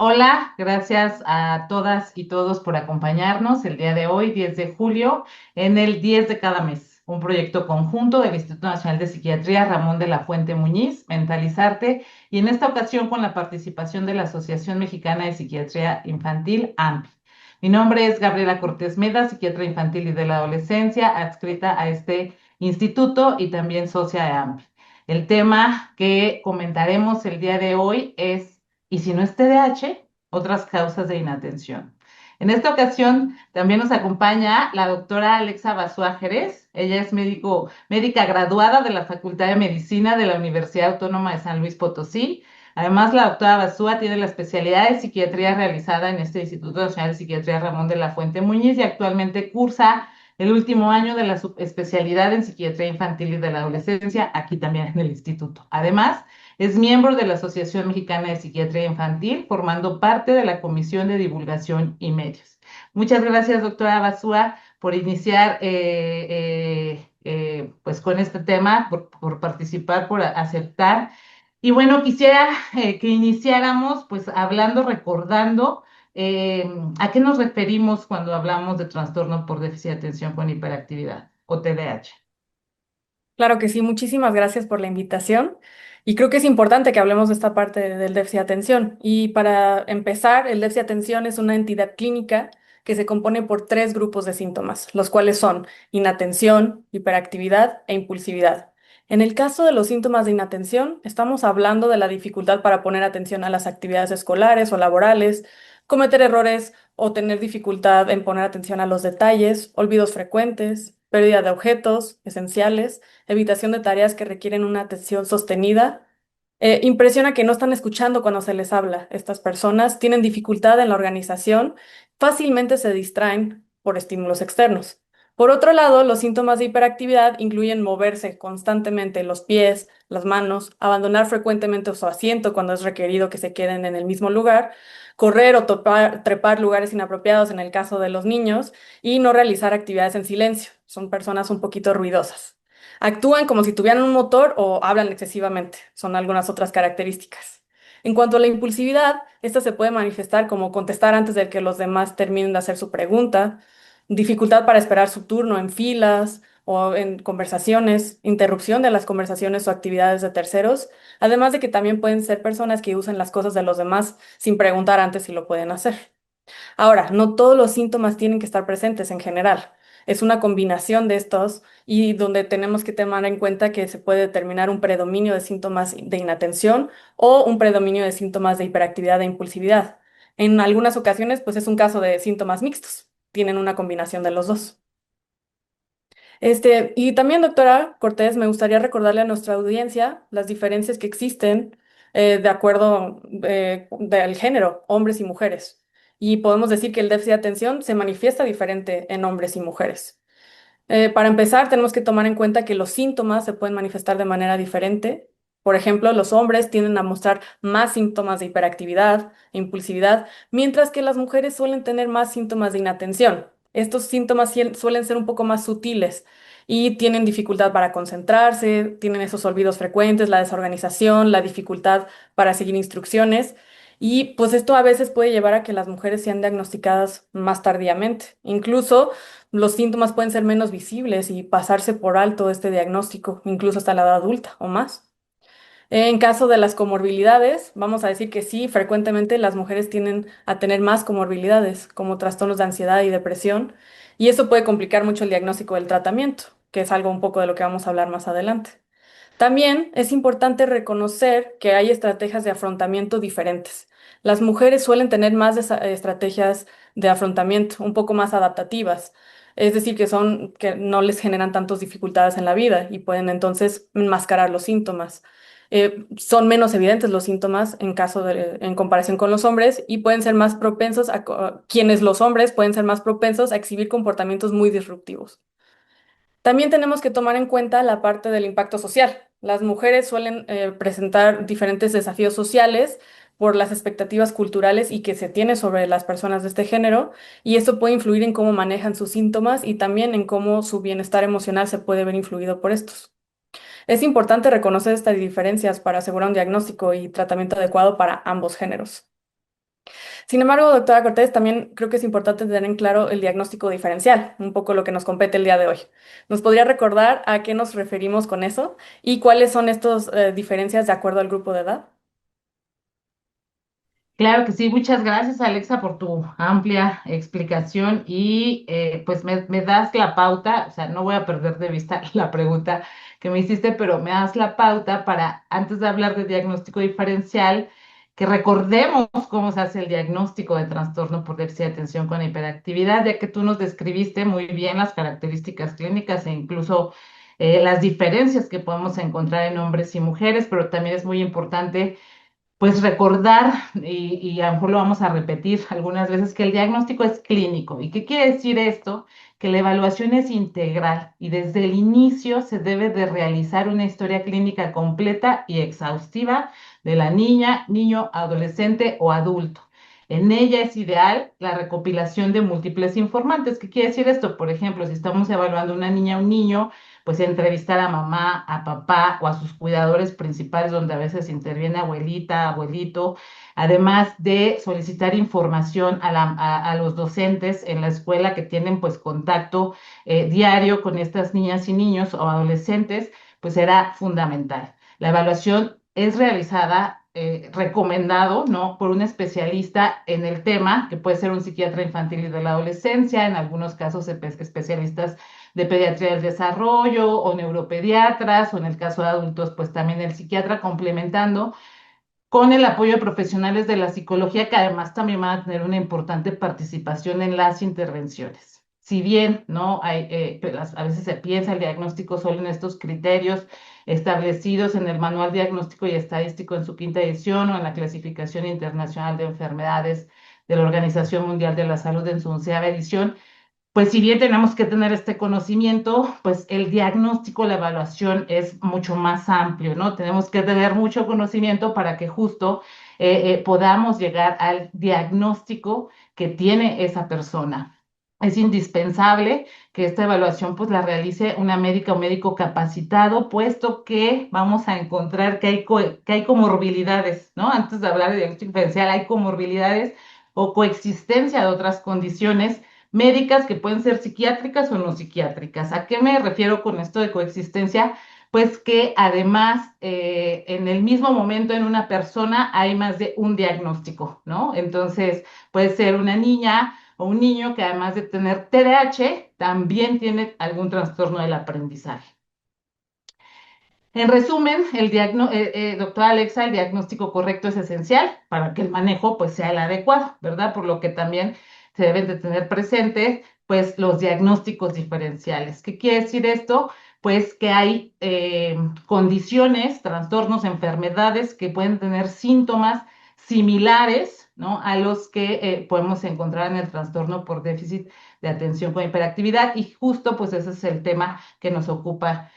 Hola, gracias a todas y todos por acompañarnos el día de hoy, 10 de julio, en el 10 de cada mes, un proyecto conjunto del Instituto Nacional de Psiquiatría Ramón de la Fuente Muñiz, Mentalizarte, y en esta ocasión con la participación de la Asociación Mexicana de Psiquiatría Infantil, AMPI. Mi nombre es Gabriela Cortés Meda, psiquiatra infantil y de la adolescencia, adscrita a este instituto y también socia de AMPI. El tema que comentaremos el día de hoy es y si no es TDAH, otras causas de inatención. En esta ocasión también nos acompaña la doctora Alexa Basúa Jerez. Ella es médica graduada de la Facultad de Medicina de la Universidad Autónoma de San Luis Potosí. Además, la doctora Basúa tiene la especialidad de psiquiatría realizada en este Instituto Nacional de Psiquiatría Ramón de la Fuente Muñiz y actualmente cursa el último año de la subespecialidad en psiquiatría infantil y de la adolescencia, aquí también en el instituto. Además, es miembro de la Asociación Mexicana de Psiquiatría Infantil, formando parte de la Comisión de Divulgación y Medios. Muchas gracias, doctora Basúa, por iniciar pues con este tema, por participar, por aceptar. Y bueno, quisiera que iniciáramos pues hablando, recordando eh, a qué nos referimos cuando hablamos de trastorno por déficit de atención con hiperactividad o TDAH. Claro que sí, muchísimas gracias por la invitación. Y creo que es importante que hablemos de esta parte del déficit de atención. Y para empezar, el déficit de atención es una entidad clínica que se compone por tres grupos de síntomas, los cuales son inatención, hiperactividad e impulsividad. En el caso de los síntomas de inatención, estamos hablando de la dificultad para poner atención a las actividades escolares o laborales, cometer errores o tener dificultad en poner atención a los detalles, olvidos frecuentes, pérdida de objetos esenciales, evitación de tareas que requieren una atención sostenida. Impresiona que no están escuchando cuando se les habla. Estas personas tienen dificultad en la organización, fácilmente se distraen por estímulos externos. Por otro lado, los síntomas de hiperactividad incluyen moverse constantemente los pies, las manos, abandonar frecuentemente su asiento cuando es requerido que se queden en el mismo lugar, correr o trepar lugares inapropiados en el caso de los niños y no realizar actividades en silencio. Son personas un poquito ruidosas. Actúan como si tuvieran un motor o hablan excesivamente. Son algunas otras características. En cuanto a la impulsividad, esta se puede manifestar como contestar antes de que los demás terminen de hacer su pregunta, dificultad para esperar su turno en filas o en conversaciones, interrupción de las conversaciones o actividades de terceros, además de que también pueden ser personas que usan las cosas de los demás sin preguntar antes si lo pueden hacer. Ahora, no todos los síntomas tienen que estar presentes en general. Es una combinación de estos y donde tenemos que tomar en cuenta que se puede determinar un predominio de síntomas de inatención o un predominio de síntomas de hiperactividad e impulsividad. En algunas ocasiones, pues es un caso de síntomas mixtos. Tienen una combinación de los dos. Y también, doctora Cortés, me gustaría recordarle a nuestra audiencia las diferencias que existen de acuerdo del género, hombres y mujeres. Y podemos decir que el déficit de atención se manifiesta diferente en hombres y mujeres. Para empezar, tenemos que tomar en cuenta que los síntomas se pueden manifestar de manera diferente. Por ejemplo, los hombres tienden a mostrar más síntomas de hiperactividad e impulsividad, mientras que las mujeres suelen tener más síntomas de inatención. Estos síntomas suelen ser un poco más sutiles y tienen dificultad para concentrarse, tienen esos olvidos frecuentes, la desorganización, la dificultad para seguir instrucciones. Y pues esto a veces puede llevar a que las mujeres sean diagnosticadas más tardíamente. Incluso los síntomas pueden ser menos visibles y pasarse por alto este diagnóstico, incluso hasta la edad adulta o más. En caso de las comorbilidades, vamos a decir que sí, frecuentemente las mujeres tienden a tener más comorbilidades, como trastornos de ansiedad y depresión, y eso puede complicar mucho el diagnóstico del tratamiento, que es algo un poco de lo que vamos a hablar más adelante. También es importante reconocer que hay estrategias de afrontamiento diferentes. Las mujeres suelen tener más estrategias de afrontamiento, un poco más adaptativas, es decir, que no les generan tantas dificultades en la vida y pueden entonces enmascarar los síntomas. Son menos evidentes los síntomas en comparación con los hombres y pueden ser más propensos quienes los hombres pueden ser más propensos a exhibir comportamientos muy disruptivos. También tenemos que tomar en cuenta la parte del impacto social. Las mujeres suelen presentar diferentes desafíos sociales por las expectativas culturales y que se tiene sobre las personas de este género, y esto puede influir en cómo manejan sus síntomas y también en cómo su bienestar emocional se puede ver influido por estos. Es importante reconocer estas diferencias para asegurar un diagnóstico y tratamiento adecuado para ambos géneros. Sin embargo, doctora Cortés, también creo que es importante tener en claro el diagnóstico diferencial, un poco lo que nos compete el día de hoy. ¿Nos podría recordar a qué nos referimos con eso y cuáles son estas diferencias de acuerdo al grupo de edad? Claro que sí, muchas gracias Alexa por tu amplia explicación y pues me das la pauta, o sea, no voy a perder de vista la pregunta que me hiciste, pero me das la pauta para, antes de hablar de diagnóstico diferencial, que recordemos cómo se hace el diagnóstico de trastorno por déficit de atención con hiperactividad, ya que tú nos describiste muy bien las características clínicas e incluso las diferencias que podemos encontrar en hombres y mujeres, pero también es muy importante pues recordar, y a lo mejor lo vamos a repetir algunas veces, que el diagnóstico es clínico. ¿Y qué quiere decir esto? Que la evaluación es integral y desde el inicio se debe de realizar una historia clínica completa y exhaustiva de la niña, niño, adolescente o adulto. En ella es ideal la recopilación de múltiples informantes. ¿Qué quiere decir esto? Por ejemplo, si estamos evaluando una niña o un niño, pues entrevistar a mamá, a papá o a sus cuidadores principales, donde a veces interviene abuelita, abuelito, además de solicitar información a los docentes en la escuela que tienen pues contacto diario con estas niñas y niños o adolescentes, pues será fundamental. La evaluación es realizada, recomendado, ¿no? Por un especialista en el tema, que puede ser un psiquiatra infantil y de la adolescencia, en algunos casos especialistas de pediatría del desarrollo o neuropediatras, o en el caso de adultos, pues también el psiquiatra complementando con el apoyo de profesionales de la psicología que además también van a tener una importante participación en las intervenciones. Si bien no hay, a veces se piensa el diagnóstico solo en estos criterios establecidos en el Manual Diagnóstico y Estadístico en su quinta edición o en la Clasificación Internacional de Enfermedades de la Organización Mundial de la Salud en su onceava edición, pues si bien tenemos que tener este conocimiento, pues el diagnóstico, la evaluación es mucho más amplio, ¿no? Tenemos que tener mucho conocimiento para que justo podamos llegar al diagnóstico que tiene esa persona. Es indispensable que esta evaluación pues la realice una médica o médico capacitado, puesto que vamos a encontrar que hay comorbilidades, ¿no? Antes de hablar de diagnóstico diferencial, hay comorbilidades o coexistencia de otras condiciones médicas que pueden ser psiquiátricas o no psiquiátricas. ¿A qué me refiero con esto de coexistencia? Pues que además en el mismo momento en una persona hay más de un diagnóstico, ¿no? Entonces puede ser una niña o un niño que además de tener TDAH, también tiene algún trastorno del aprendizaje. En resumen, doctora Alexa, el diagnóstico correcto es esencial para que el manejo pues sea el adecuado, ¿verdad? Por lo que también se deben de tener presente pues los diagnósticos diferenciales. ¿Qué quiere decir esto? Pues que hay condiciones, trastornos, enfermedades que pueden tener síntomas similares, ¿no? A los que podemos encontrar en el trastorno por déficit de atención con hiperactividad y justo pues ese es el tema que nos ocupa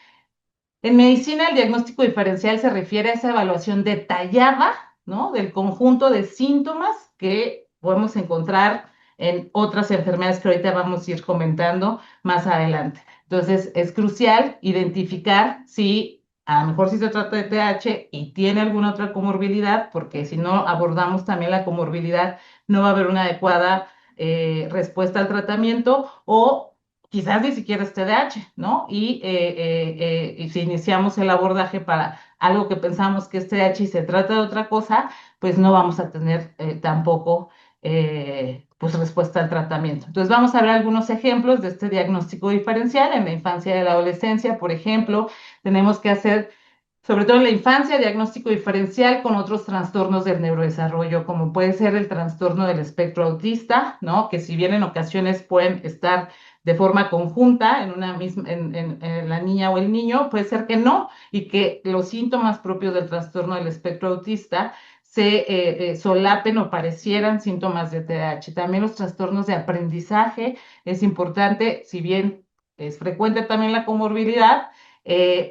en medicina, el diagnóstico diferencial se refiere a esa evaluación detallada, ¿no? Del conjunto de síntomas que podemos encontrar en otras enfermedades que ahorita vamos a ir comentando más adelante. Entonces, es crucial identificar si a lo mejor si se trata de TH y tiene alguna otra comorbilidad, porque si no abordamos también la comorbilidad, no va a haber una adecuada respuesta al tratamiento o quizás ni siquiera es TDAH, ¿no? Y si iniciamos el abordaje para algo que pensamos que es TDAH y se trata de otra cosa, pues no vamos a tener tampoco pues respuesta al tratamiento. Entonces vamos a ver algunos ejemplos de este diagnóstico diferencial en la infancia y la adolescencia. Por ejemplo, tenemos que hacer sobre todo en la infancia, diagnóstico diferencial con otros trastornos del neurodesarrollo, como puede ser el trastorno del espectro autista, ¿no? Que si bien en ocasiones pueden estar de forma conjunta en una misma, en la niña o el niño, puede ser que no, y que los síntomas propios del trastorno del espectro autista se solapen o parecieran síntomas de TDAH. También los trastornos de aprendizaje es importante, si bien es frecuente también la comorbilidad,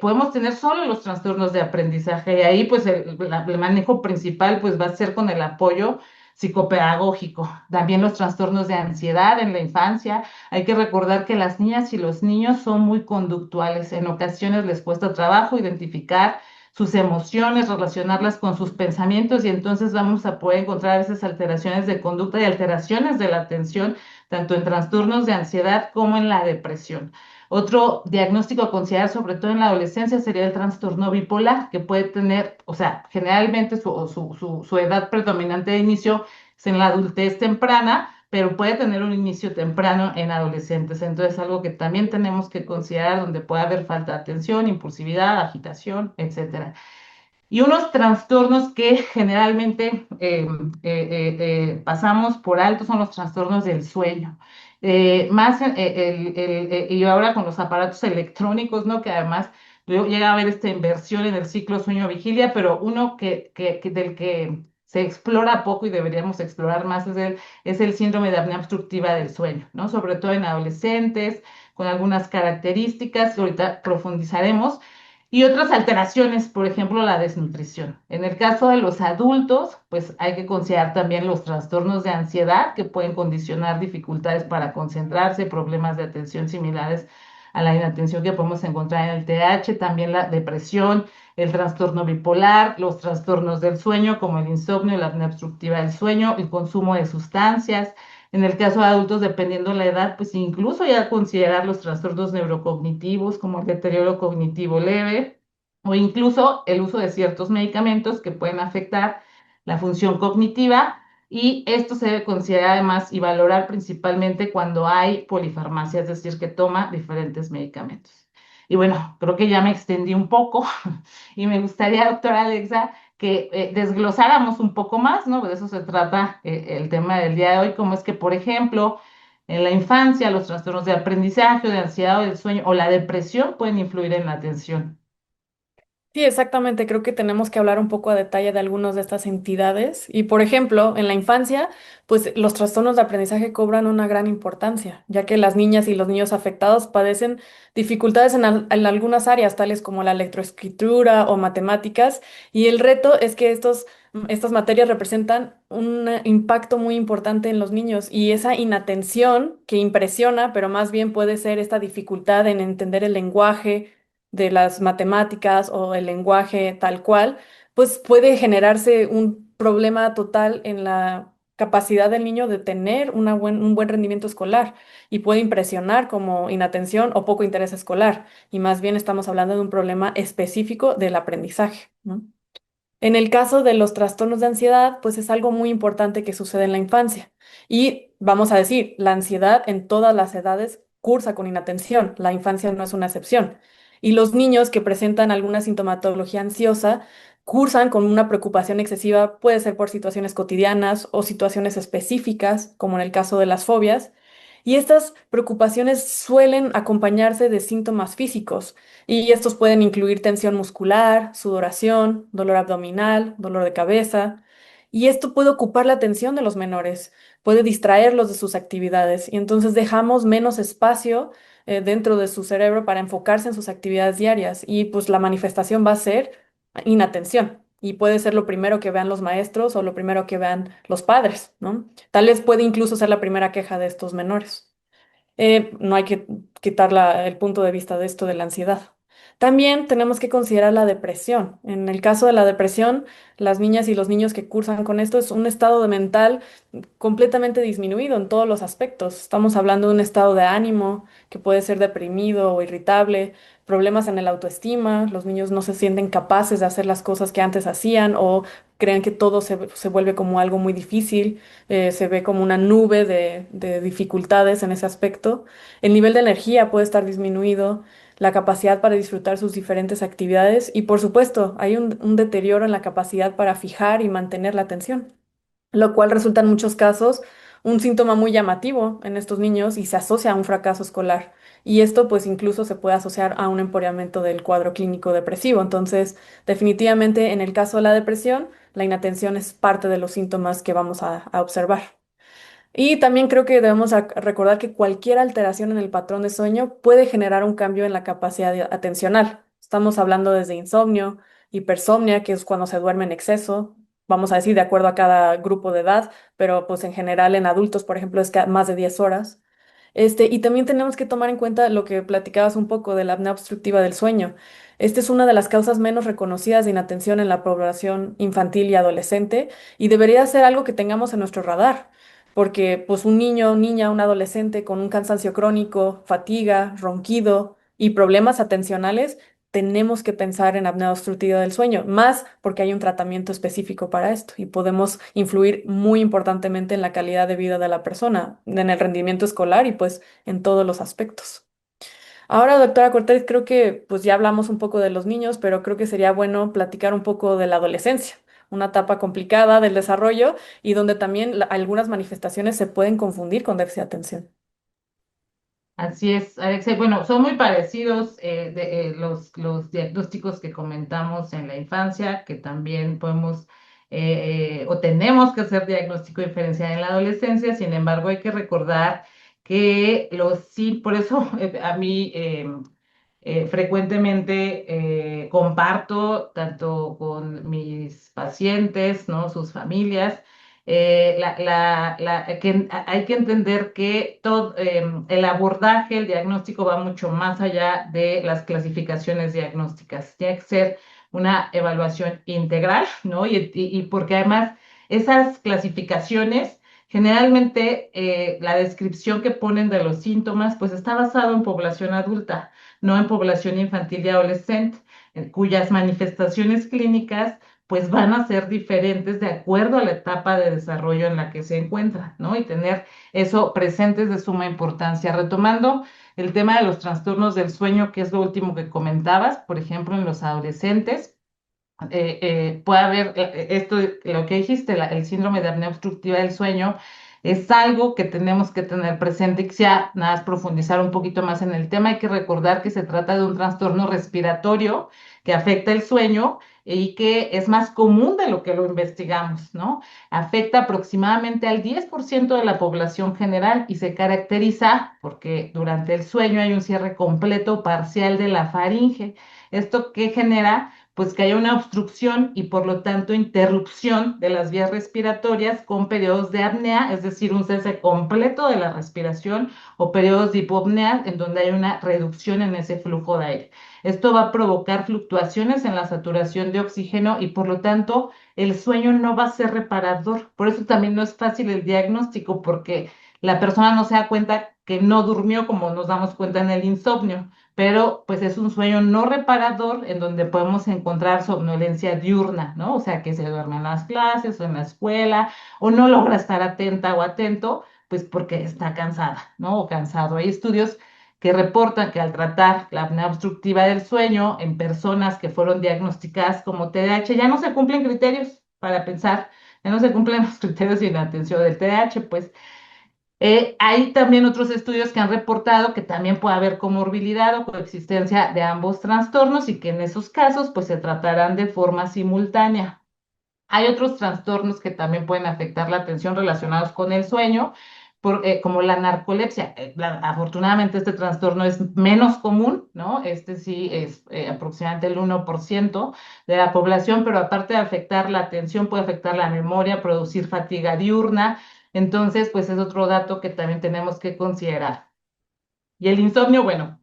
podemos tener solo los trastornos de aprendizaje y ahí pues el manejo principal pues va a ser con el apoyo psicopedagógico. También los trastornos de ansiedad en la infancia. Hay que recordar que las niñas y los niños son muy conductuales. En ocasiones les cuesta trabajo identificar sus emociones, relacionarlas con sus pensamientos y entonces vamos a poder encontrar a veces alteraciones de conducta y alteraciones de la atención, tanto en trastornos de ansiedad como en la depresión. Otro diagnóstico a considerar, sobre todo en la adolescencia, sería el trastorno bipolar, que puede tener, o sea, generalmente su edad predominante de inicio es en la adultez temprana, pero puede tener un inicio temprano en adolescentes. Entonces, algo que también tenemos que considerar donde puede haber falta de atención, impulsividad, agitación, etcétera. Y unos trastornos que generalmente pasamos por alto son los trastornos del sueño. Más y ahora con los aparatos electrónicos, ¿no? Que además luego llega a haber esta inversión en el ciclo sueño-vigilia, pero uno del que se explora poco y deberíamos explorar más es el síndrome de apnea obstructiva del sueño, ¿no? Sobre todo en adolescentes, con algunas características que ahorita profundizaremos y otras alteraciones, por ejemplo, la desnutrición. En el caso de los adultos, pues hay que considerar también los trastornos de ansiedad que pueden condicionar dificultades para concentrarse, problemas de atención similares a la inatención que podemos encontrar en el TDAH, también la depresión, el trastorno bipolar, los trastornos del sueño como el insomnio, la apnea obstructiva del sueño, el consumo de sustancias. En el caso de adultos, dependiendo la edad, pues incluso ya considerar los trastornos neurocognitivos como el deterioro cognitivo leve o incluso el uso de ciertos medicamentos que pueden afectar la función cognitiva. Y esto se debe considerar además y valorar principalmente cuando hay polifarmacia, es decir, que toma diferentes medicamentos. Y bueno, creo que ya me extendí un poco y me gustaría, doctora Alexa, que desglosáramos un poco más, ¿no? De eso se trata el tema del día de hoy, como es que, por ejemplo, en la infancia los trastornos de aprendizaje, de ansiedad o del sueño o la depresión pueden influir en la atención. Sí, exactamente. Creo que tenemos que hablar un poco a detalle de algunas de estas entidades. Y, por ejemplo, en la infancia, pues los trastornos de aprendizaje cobran una gran importancia, ya que las niñas y los niños afectados padecen dificultades en algunas áreas, tales como la lectoescritura o matemáticas. Y el reto es que estas materias representan un impacto muy importante en los niños y esa inatención que impresiona, pero más bien puede ser esta dificultad en entender el lenguaje de las matemáticas o el lenguaje tal cual, pues puede generarse un problema total en la capacidad del niño de tener un buen rendimiento escolar y puede impresionar como inatención o poco interés escolar. Y más bien estamos hablando de un problema específico del aprendizaje, ¿no? En el caso de los trastornos de ansiedad, pues es algo muy importante que sucede en la infancia. Y vamos a decir, la ansiedad en todas las edades cursa con inatención. La infancia no es una excepción. Y los niños que presentan alguna sintomatología ansiosa cursan con una preocupación excesiva, puede ser por situaciones cotidianas o situaciones específicas, como en el caso de las fobias. Y estas preocupaciones suelen acompañarse de síntomas físicos y estos pueden incluir tensión muscular, sudoración, dolor abdominal, dolor de cabeza. Y esto puede ocupar la atención de los menores, puede distraerlos de sus actividades y entonces dejamos menos espacio dentro de su cerebro para enfocarse en sus actividades diarias y pues la manifestación va a ser inatención. Y puede ser lo primero que vean los maestros o lo primero que vean los padres, ¿no? Tal vez puede incluso ser la primera queja de estos menores. No hay que quitar el punto de vista de esto de la ansiedad. También tenemos que considerar la depresión. En el caso de la depresión, las niñas y los niños que cursan con esto es un estado de mental completamente disminuido en todos los aspectos. Estamos hablando de un estado de ánimo que puede ser deprimido o irritable, problemas en el autoestima, los niños no se sienten capaces de hacer las cosas que antes hacían o creen que todo se vuelve como algo muy difícil, se ve como una nube de dificultades en ese aspecto. El nivel de energía puede estar disminuido, la capacidad para disfrutar sus diferentes actividades y por supuesto hay un deterioro en la capacidad para fijar y mantener la atención, lo cual resulta en muchos casos un síntoma muy llamativo en estos niños y se asocia a un fracaso escolar. Y esto pues incluso se puede asociar a un empeoramiento del cuadro clínico depresivo. Entonces, definitivamente en el caso de la depresión, la inatención es parte de los síntomas que vamos a observar. Y también creo que debemos recordar que cualquier alteración en el patrón de sueño puede generar un cambio en la capacidad atencional. Estamos hablando desde insomnio, hipersomnia, que es cuando se duerme en exceso, vamos a decir de acuerdo a cada grupo de edad, pero pues en general en adultos, por ejemplo, es más de 10 horas. Y también tenemos que tomar en cuenta lo que platicabas un poco de la apnea obstructiva del sueño. Esta es una de las causas menos reconocidas de inatención en la población infantil y adolescente y debería ser algo que tengamos en nuestro radar, porque pues un niño, niña, un adolescente con un cansancio crónico, fatiga, ronquido y problemas atencionales, tenemos que pensar en apnea obstructiva del sueño, más porque hay un tratamiento específico para esto y podemos influir muy importantemente en la calidad de vida de la persona, en el rendimiento escolar y pues en todos los aspectos. Ahora, doctora Cortés, creo que pues ya hablamos un poco de los niños, pero creo que sería bueno platicar un poco de la adolescencia, una etapa complicada del desarrollo y donde también algunas manifestaciones se pueden confundir con déficit de atención. Así es, Alexa. Bueno, son muy parecidos los diagnósticos que comentamos en la infancia, que también podemos o tenemos que hacer diagnóstico diferencial en la adolescencia. Sin embargo, hay que recordar que sí, por eso a mí frecuentemente comparto tanto con mis pacientes, ¿no? Sus familias hay que entender que el abordaje, el diagnóstico va mucho más allá de las clasificaciones diagnósticas. Tiene que ser una evaluación integral, ¿no? Y porque además esas clasificaciones, generalmente la descripción que ponen de los síntomas, pues está basado en población adulta, no en población infantil y adolescente, cuyas manifestaciones clínicas pues van a ser diferentes de acuerdo a la etapa de desarrollo en la que se encuentra, ¿no? Y tener eso presente es de suma importancia. Retomando el tema de los trastornos del sueño, que es lo último que comentabas, por ejemplo, en los adolescentes, puede haber esto, lo que dijiste, el síndrome de apnea obstructiva del sueño, es algo que tenemos que tener presente y quisiera nada más profundizar un poquito más en el tema. Hay que recordar que se trata de un trastorno respiratorio que afecta el sueño y que es más común de lo que lo investigamos, ¿no? Afecta aproximadamente al 10% de la población general y se caracteriza porque durante el sueño hay un cierre completo o parcial de la faringe. ¿Esto qué genera? Pues que haya una obstrucción y por lo tanto interrupción de las vías respiratorias con periodos de apnea, es decir, un cese completo de la respiración o periodos de hipopnea en donde hay una reducción en ese flujo de aire. Esto va a provocar fluctuaciones en la saturación de oxígeno y por lo tanto el sueño no va a ser reparador. Por eso también no es fácil el diagnóstico porque la persona no se da cuenta que no durmió como nos damos cuenta en el insomnio, pero pues es un sueño no reparador en donde podemos encontrar somnolencia diurna, ¿no? O sea, que se duerme en las clases o en la escuela o no logra estar atenta o atento, pues porque está cansada, ¿no? O cansado. Hay estudios que reportan que al tratar la apnea obstructiva del sueño en personas que fueron diagnosticadas como TDAH, ya no se cumplen criterios para pensar, ya no se cumplen los criterios de inatención del TDAH, pues hay también otros estudios que han reportado que también puede haber comorbilidad o coexistencia de ambos trastornos y que en esos casos pues se tratarán de forma simultánea. Hay otros trastornos que también pueden afectar la atención relacionados con el sueño, como la narcolepsia. Afortunadamente este trastorno es menos común, ¿no? Este sí es aproximadamente el 1% de la población, pero aparte de afectar la atención, puede afectar la memoria, producir fatiga diurna. Entonces, pues es otro dato que también tenemos que considerar. Y el insomnio, bueno,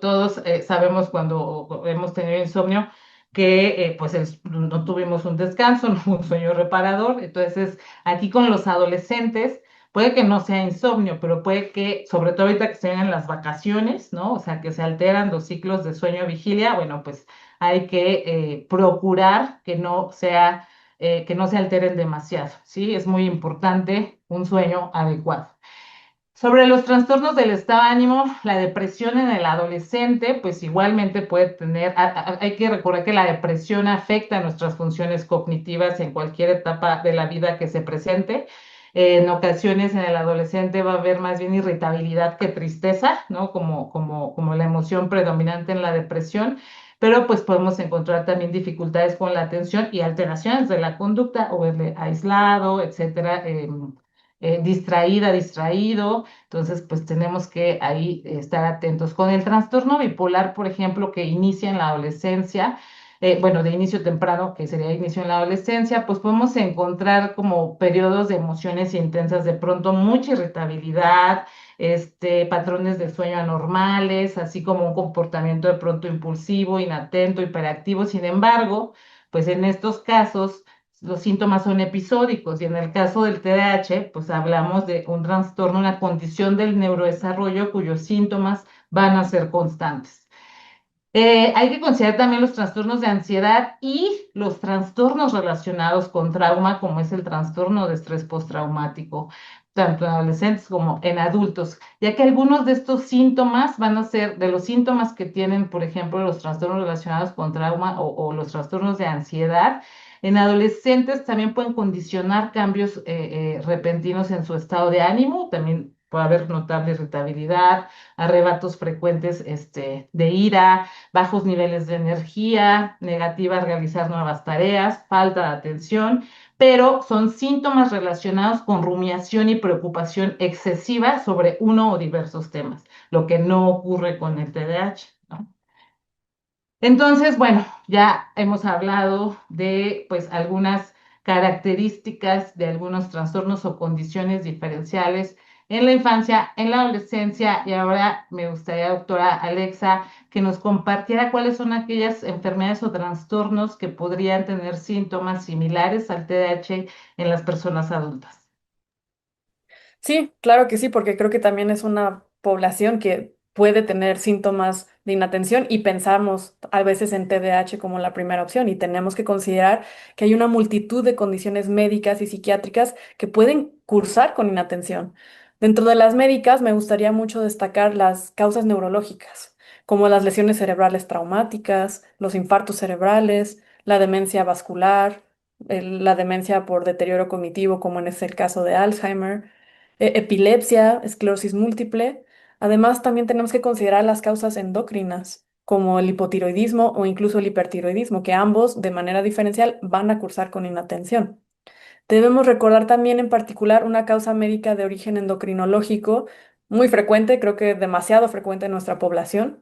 todos sabemos cuando hemos tenido insomnio que pues no tuvimos un descanso, no hubo un sueño reparador. Entonces, aquí con los adolescentes, puede que no sea insomnio, pero puede que, sobre todo ahorita que se vienen las vacaciones, ¿no? O sea, que se alteran los ciclos de sueño-vigilia, bueno, pues hay que procurar que no se alteren demasiado, ¿sí? Es muy importante un sueño adecuado. Sobre los trastornos del estado de ánimo, la depresión en el adolescente, pues igualmente puede tener, hay que recordar que la depresión afecta nuestras funciones cognitivas en cualquier etapa de la vida que se presente. En ocasiones en el adolescente va a haber más bien irritabilidad que tristeza, ¿no? Como la emoción predominante en la depresión, pero pues podemos encontrar también dificultades con la atención y alteraciones de la conducta o verle aislado, etcétera, distraída, distraído. Entonces, pues tenemos que ahí estar atentos. Con el trastorno bipolar, por ejemplo, que inicia en la adolescencia, bueno, de inicio temprano, que sería inicio en la adolescencia, pues podemos encontrar como periodos de emociones intensas, de pronto mucha irritabilidad, patrones de sueño anormales, así como un comportamiento de pronto impulsivo, inatento, hiperactivo. Sin embargo, pues en estos casos los síntomas son episódicos y en el caso del TDAH, pues hablamos de un trastorno, una condición del neurodesarrollo cuyos síntomas van a ser constantes. Hay que considerar también los trastornos de ansiedad y los trastornos relacionados con trauma, como es el trastorno de estrés postraumático, tanto en adolescentes como en adultos, ya que algunos de estos síntomas van a ser de los síntomas que tienen, por ejemplo, los trastornos relacionados con trauma o los trastornos de ansiedad. En adolescentes también pueden condicionar cambios repentinos en su estado de ánimo, también puede haber notable irritabilidad, arrebatos frecuentes de ira, bajos niveles de energía, negativa a realizar nuevas tareas, falta de atención, pero son síntomas relacionados con rumiación y preocupación excesiva sobre uno o diversos temas, lo que no ocurre con el TDAH, ¿no? Entonces, bueno, ya hemos hablado de pues algunas características de algunos trastornos o condiciones diferenciales en la infancia, en la adolescencia y ahora me gustaría, doctora Alexa, que nos compartiera cuáles son aquellas enfermedades o trastornos que podrían tener síntomas similares al TDAH en las personas adultas. Sí, claro que sí, porque creo que también es una población que puede tener síntomas de inatención y pensamos a veces en TDAH como la primera opción y tenemos que considerar que hay una multitud de condiciones médicas y psiquiátricas que pueden cursar con inatención. Dentro de las médicas me gustaría mucho destacar las causas neurológicas, como las lesiones cerebrales traumáticas, los infartos cerebrales, la demencia vascular, la demencia por deterioro cognitivo, como en el caso de Alzheimer, epilepsia, esclerosis múltiple. Además, también tenemos que considerar las causas endocrinas, como el hipotiroidismo o incluso el hipertiroidismo, que ambos, de manera diferencial, van a cursar con inatención. Debemos recordar también en particular una causa médica de origen endocrinológico muy frecuente, creo que demasiado frecuente en nuestra población,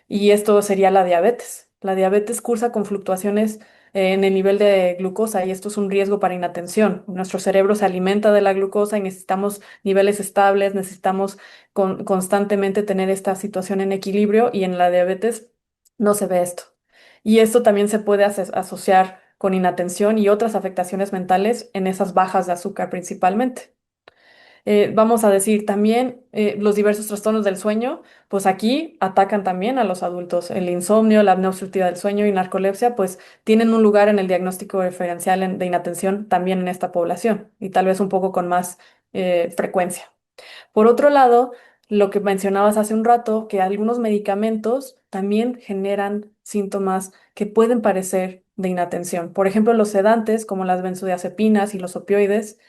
y esto sería la diabetes. La diabetes cursa con fluctuaciones en el nivel de glucosa y esto es un riesgo para inatención. Nuestro cerebro se alimenta de la glucosa y necesitamos niveles estables, necesitamos constantemente tener esta situación en equilibrio y en la diabetes no se ve esto. Y esto también se puede asociar con inatención y otras afectaciones mentales en esas bajas de azúcar principalmente. Vamos a decir también los diversos trastornos del sueño, pues aquí atacan también a los adultos. El insomnio, la apnea obstructiva del sueño y narcolepsia, pues tienen un lugar en el diagnóstico diferencial de inatención también en esta población y tal vez un poco con más frecuencia. Por otro lado, lo que mencionabas hace un rato, que algunos medicamentos también generan síntomas que pueden parecer de inatención. Por ejemplo, los sedantes, como las benzodiazepinas y los opioides,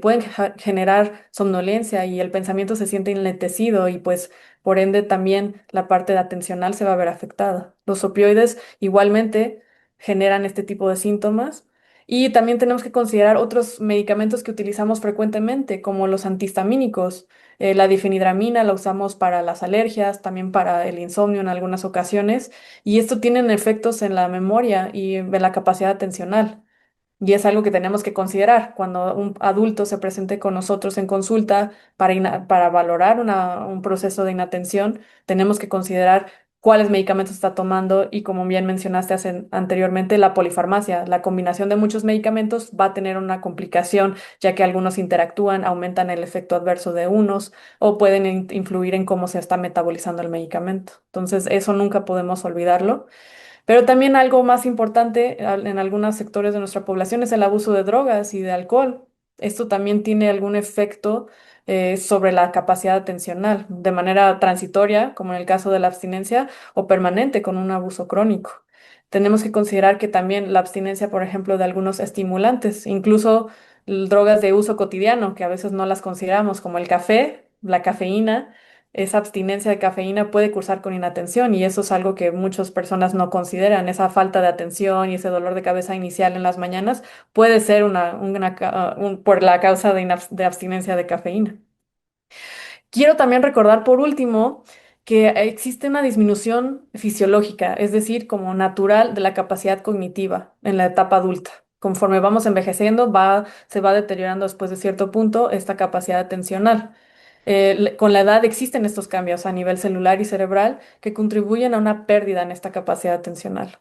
pueden generar somnolencia y el pensamiento se siente enlentecido y pues por ende también la parte de atencional se va a ver afectada. Los opioides igualmente generan este tipo de síntomas. Y también tenemos que considerar otros medicamentos que utilizamos frecuentemente, como los antihistamínicos. La difenhidramina la usamos para las alergias, también para el insomnio en algunas ocasiones, y esto tiene efectos en la memoria y en la capacidad atencional. Y es algo que tenemos que considerar cuando un adulto se presente con nosotros en consulta para valorar un proceso de inatención, tenemos que considerar cuáles medicamentos está tomando y como bien mencionaste anteriormente, la polifarmacia. La combinación de muchos medicamentos va a tener una complicación, ya que algunos interactúan, aumentan el efecto adverso de unos o pueden influir en cómo se está metabolizando el medicamento. Entonces, eso nunca podemos olvidarlo. Pero también algo más importante en algunos sectores de nuestra población es el abuso de drogas y de alcohol. Esto también tiene algún efecto sobre la capacidad atencional, de manera transitoria, como en el caso de la abstinencia, o permanente con un abuso crónico. Tenemos que considerar que también la abstinencia, por ejemplo, de algunos estimulantes, incluso drogas de uso cotidiano, que a veces no las consideramos, como el café, la cafeína, esa abstinencia de cafeína puede cursar con inatención y eso es algo que muchas personas no consideran. Esa falta de atención y ese dolor de cabeza inicial en las mañanas puede ser por la causa de abstinencia de cafeína. Quiero también recordar por último que existe una disminución fisiológica, es decir, como natural de la capacidad cognitiva en la etapa adulta. Conforme vamos envejeciendo, se va deteriorando después de cierto punto esta capacidad atencional. Con la edad existen estos cambios a nivel celular y cerebral que contribuyen a una pérdida en esta capacidad atencional.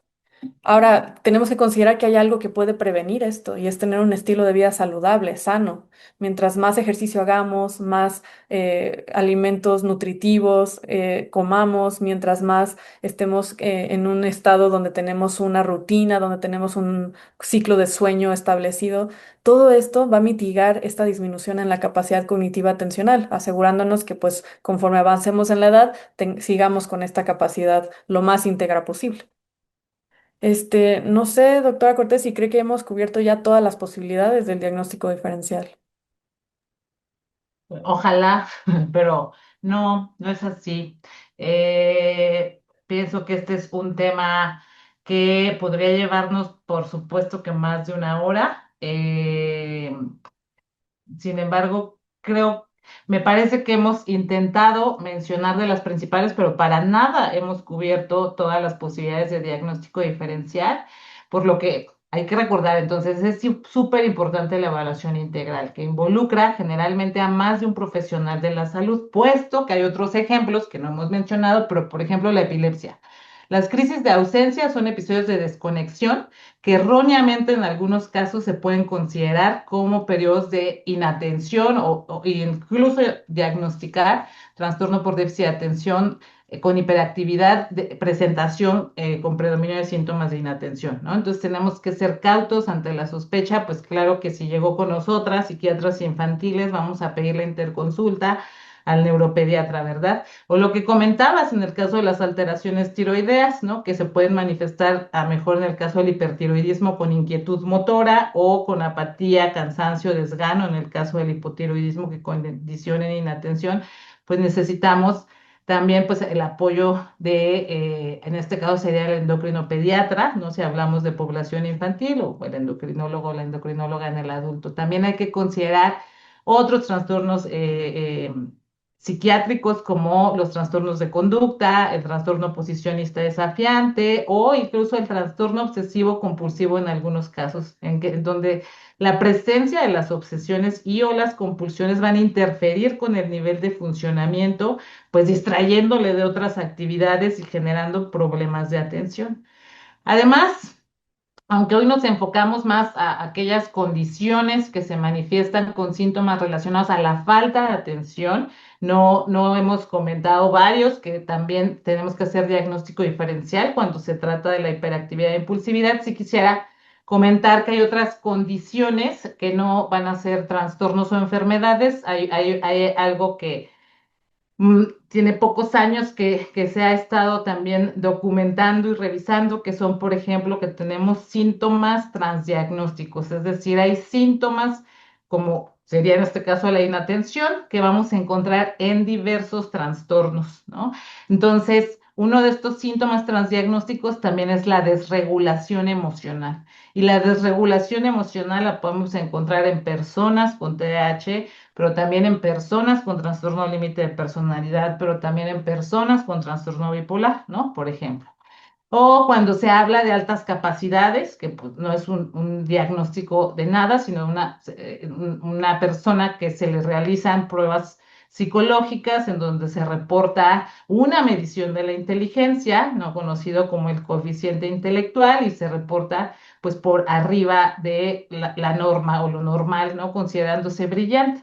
Ahora, tenemos que considerar que hay algo que puede prevenir esto y es tener un estilo de vida saludable, sano. Mientras más ejercicio hagamos, más alimentos nutritivos comamos, mientras más estemos en un estado donde tenemos una rutina, donde tenemos un ciclo de sueño establecido, todo esto va a mitigar esta disminución en la capacidad cognitiva atencional, asegurándonos que pues conforme avancemos en la edad, sigamos con esta capacidad lo más íntegra posible. No sé, doctora Cortés, si cree que hemos cubierto ya todas las posibilidades del diagnóstico diferencial. Ojalá, pero no, no es así. Pienso que este es un tema que podría llevarnos, por supuesto, que más de una hora. Sin embargo, me parece que hemos intentado mencionar de las principales, pero para nada hemos cubierto todas las posibilidades de diagnóstico diferencial, por lo que hay que recordar entonces, es súper importante la evaluación integral, que involucra generalmente a más de un profesional de la salud, puesto que hay otros ejemplos que no hemos mencionado, pero por ejemplo la epilepsia. Las crisis de ausencia son episodios de desconexión que erróneamente en algunos casos se pueden considerar como periodos de inatención o incluso diagnosticar trastorno por déficit de atención con hiperactividad, de presentación con predominio de síntomas de inatención, ¿no? Entonces tenemos que ser cautos ante la sospecha, pues claro que si llegó con nosotras, psiquiatras infantiles, vamos a pedir la interconsulta al neuropediatra, ¿verdad? O lo que comentabas en el caso de las alteraciones tiroideas, ¿no? Que se pueden manifestar a mejor en el caso del hipertiroidismo con inquietud motora o con apatía, cansancio, desgano, en el caso del hipotiroidismo que condiciona inatención, pues necesitamos también pues el apoyo en este caso sería el endocrino pediatra, ¿no? Si hablamos de población infantil o el endocrinólogo o la endocrinóloga en el adulto. También hay que considerar otros trastornos psiquiátricos como los trastornos de conducta, el trastorno posicionista desafiante o incluso el trastorno obsesivo compulsivo en algunos casos, en donde la presencia de las obsesiones y o las compulsiones van a interferir con el nivel de funcionamiento, pues distrayéndole de otras actividades y generando problemas de atención. Además, aunque hoy nos enfocamos más a aquellas condiciones que se manifiestan con síntomas relacionados a la falta de atención, no hemos comentado varios que también tenemos que hacer diagnóstico diferencial cuando se trata de la hiperactividad e impulsividad. Si quisiera comentar que hay otras condiciones que no van a ser trastornos o enfermedades. Hay algo que tiene pocos años que se ha estado también documentando y revisando, que son, por ejemplo, que tenemos síntomas transdiagnósticos, es decir, hay síntomas como sería en este caso la inatención, que vamos a encontrar en diversos trastornos, ¿no? Entonces, uno de estos síntomas transdiagnósticos también es la desregulación emocional. Y la desregulación emocional la podemos encontrar en personas con TDAH, pero también en personas con trastorno límite de personalidad, pero también en personas con trastorno bipolar, ¿no? Por ejemplo. O cuando se habla de altas capacidades, que pues, no es un diagnóstico de nada, sino una persona que se le realizan pruebas psicológicas en donde se reporta una medición de la inteligencia, no conocido como el coeficiente intelectual, y se reporta pues por arriba de la norma o lo normal, ¿no? Considerándose brillante.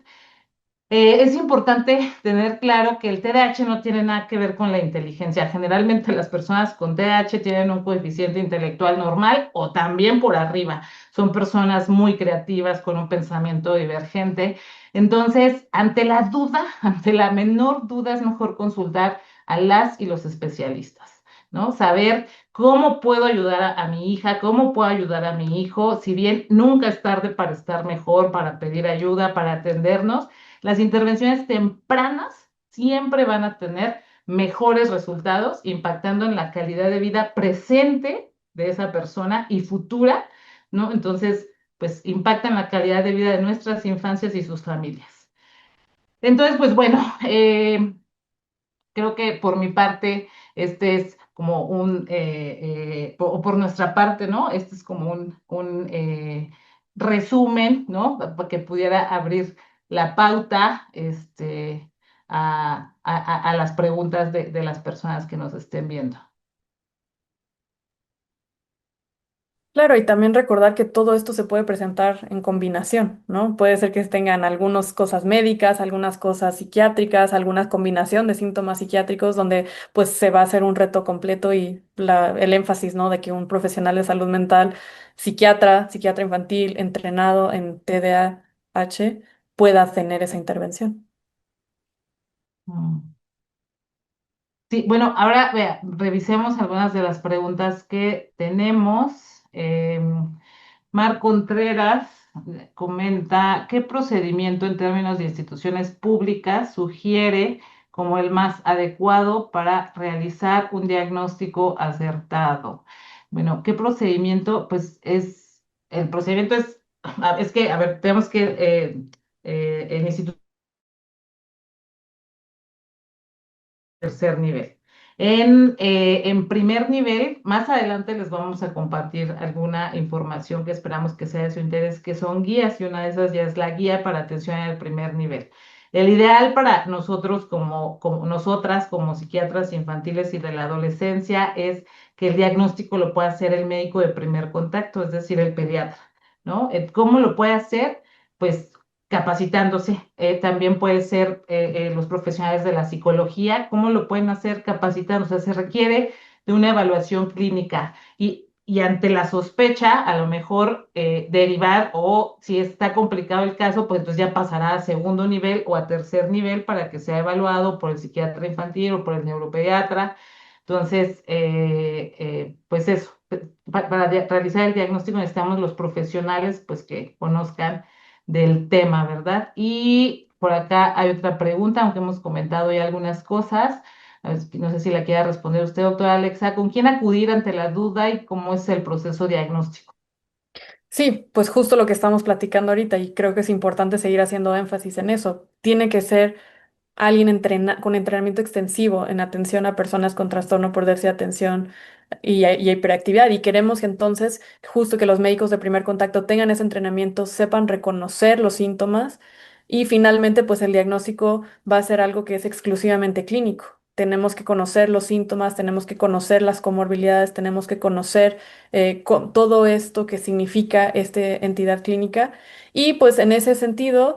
Es importante tener claro que el TDAH no tiene nada que ver con la inteligencia. Generalmente las personas con TDAH tienen un coeficiente intelectual normal o también por arriba. Son personas muy creativas con un pensamiento divergente. Entonces, ante la duda, ante la menor duda, es mejor consultar a las y los especialistas, ¿no? Saber cómo puedo ayudar a mi hija, cómo puedo ayudar a mi hijo, si bien nunca es tarde para estar mejor, para pedir ayuda, para atendernos. Las intervenciones tempranas siempre van a tener mejores resultados, impactando en la calidad de vida presente de esa persona y futura, ¿no? Entonces, pues impactan la calidad de vida de nuestras infancias y sus familias. Entonces, pues bueno, creo que por mi parte, este es como o por nuestra parte, ¿no? Este es como un resumen, ¿no? Para que pudiera abrir la pauta, a las preguntas de las personas que nos estén viendo. Claro, y también recordar que todo esto se puede presentar en combinación, ¿no? Puede ser que tengan algunas cosas médicas, algunas cosas psiquiátricas, alguna combinación de síntomas psiquiátricos donde pues se va a hacer un reto completo y el énfasis, ¿no? De que un profesional de salud mental, psiquiatra infantil, entrenado en TDAH, pueda tener esa intervención. Mm. Sí, bueno, ahora vea, revisemos algunas de las preguntas que tenemos. Mar Contreras comenta, ¿qué procedimiento en términos de instituciones públicas sugiere como el más adecuado para realizar un diagnóstico acertado? Bueno, ¿qué procedimiento? El procedimiento es que, a ver, tenemos que, el instituto tercer nivel. En primer nivel, más adelante les vamos a compartir alguna información que esperamos que sea de su interés, que son guías, y una de esas ya es la guía para atención en el primer nivel. El ideal para nosotros como nosotras, como psiquiatras infantiles y de la adolescencia, es que el diagnóstico lo pueda hacer el médico de primer contacto, es decir, el pediatra, ¿no? ¿Cómo lo puede hacer? Pues capacitándose. También puede ser los profesionales de la psicología. ¿Cómo lo pueden hacer capacitándose? Se requiere de una evaluación clínica y ante la sospecha, a lo mejor derivar o si está complicado el caso, pues entonces ya pasará a segundo nivel o a tercer nivel para que sea evaluado por el psiquiatra infantil o por el neuropediatra. Entonces, pues eso, para realizar el diagnóstico necesitamos los profesionales pues que conozcan del tema, ¿verdad? Y por acá hay otra pregunta, aunque hemos comentado ya algunas cosas. No sé si la quiera responder usted, doctora Alexa. ¿Con quién acudir ante la duda y cómo es el proceso diagnóstico? Sí, pues justo lo que estamos platicando ahorita y creo que es importante seguir haciendo énfasis en eso. Tiene que ser alguien con entrenamiento extensivo en atención a personas con trastorno por déficit de atención y hiperactividad. Y queremos que entonces, justo que los médicos de primer contacto tengan ese entrenamiento, sepan reconocer los síntomas y finalmente, pues el diagnóstico va a ser algo que es exclusivamente clínico. Tenemos que conocer los síntomas, tenemos que conocer las comorbilidades, tenemos que conocer todo esto que significa esta entidad clínica. Y pues en ese sentido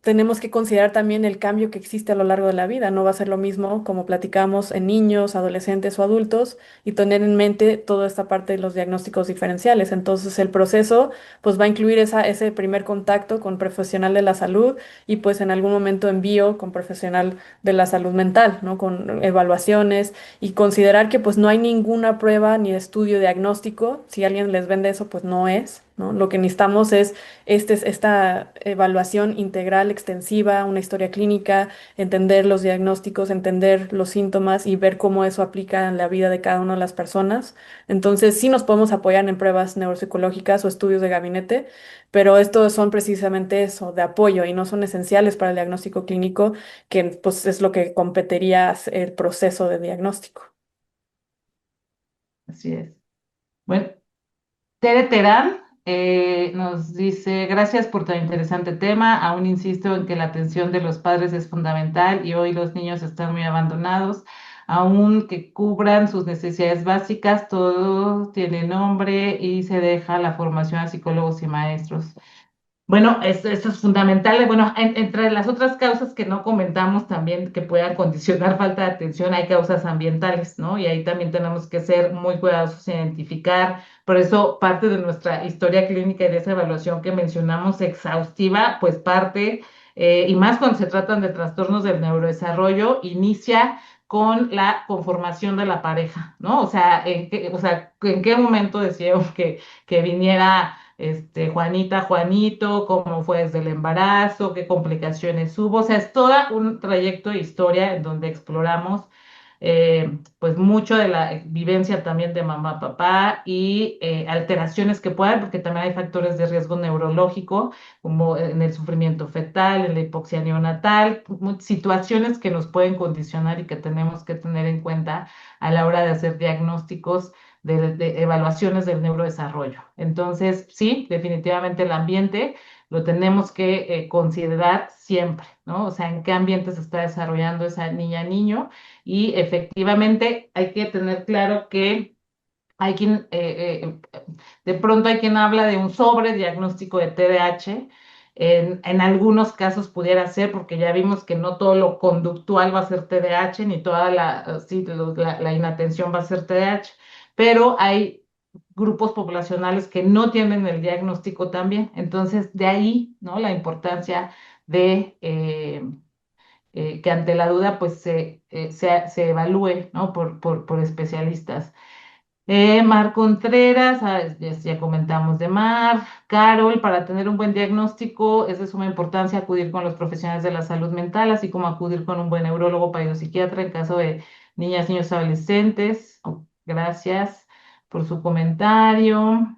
tenemos que considerar también el cambio que existe a lo largo de la vida. No va a ser lo mismo como platicamos en niños, adolescentes o adultos y tener en mente toda esta parte de los diagnósticos diferenciales. Entonces el proceso pues va a incluir ese primer contacto con profesional de la salud y pues en algún momento envío con profesional de la salud mental, ¿no? Con evaluaciones y considerar que pues no hay ninguna prueba ni estudio diagnóstico. Si alguien les vende eso, pues no es, ¿no? Lo que necesitamos es esta evaluación integral, extensiva, una historia clínica, entender los diagnósticos, entender los síntomas y ver cómo eso aplica en la vida de cada una de las personas. Entonces, sí nos podemos apoyar en pruebas neuropsicológicas o estudios de gabinete, pero estos son precisamente eso, de apoyo y no son esenciales para el diagnóstico clínico, que pues es lo que competiría el proceso de diagnóstico. Así es. Bueno, Tere Terán nos dice, gracias por tan interesante tema. Aún insisto en que la atención de los padres es fundamental y hoy los niños están muy abandonados. Aún que cubran sus necesidades básicas, todo tiene nombre y se deja la formación a psicólogos y maestros. Bueno, esto es fundamental. Bueno, entre las otras causas que no comentamos también que puedan condicionar falta de atención, hay causas ambientales, ¿no? Y ahí también tenemos que ser muy cuidadosos en identificar. Por eso, parte de nuestra historia clínica y de esa evaluación que mencionamos exhaustiva, pues parte, y más cuando se tratan de trastornos del neurodesarrollo, inicia con la conformación de la pareja, ¿no? ¿en qué momento decidieron que viniera Juanita, Juanito, cómo fue desde el embarazo, qué complicaciones hubo? O sea, es todo un trayecto de historia en donde exploramos pues mucho de la vivencia también de mamá, papá y alteraciones que puedan, porque también hay factores de riesgo neurológico, como en el sufrimiento fetal, en la hipoxia neonatal, situaciones que nos pueden condicionar y que tenemos que tener en cuenta a la hora de hacer diagnósticos de evaluaciones del neurodesarrollo. Entonces, sí, definitivamente el ambiente lo tenemos que considerar siempre, ¿no? O sea, en qué ambiente se está desarrollando esa niña, niño, y efectivamente hay que tener claro que hay quien, de pronto hay quien habla de un sobrediagnóstico de TDAH. En algunos casos pudiera ser, porque ya vimos que no todo lo conductual va a ser TDAH, ni toda sí, la inatención va a ser TDAH, pero hay grupos poblacionales que no tienen el diagnóstico también. Entonces, de ahí, ¿no? La importancia de que ante la duda, pues se evalúe, ¿no? Por especialistas. Mar Contreras, ya comentamos de Mar. Carol, para tener un buen diagnóstico es de suma importancia acudir con los profesionales de la salud mental, así como acudir con un buen neurólogo psiquiatra en caso de niñas, niños, adolescentes. Oh, gracias por su comentario.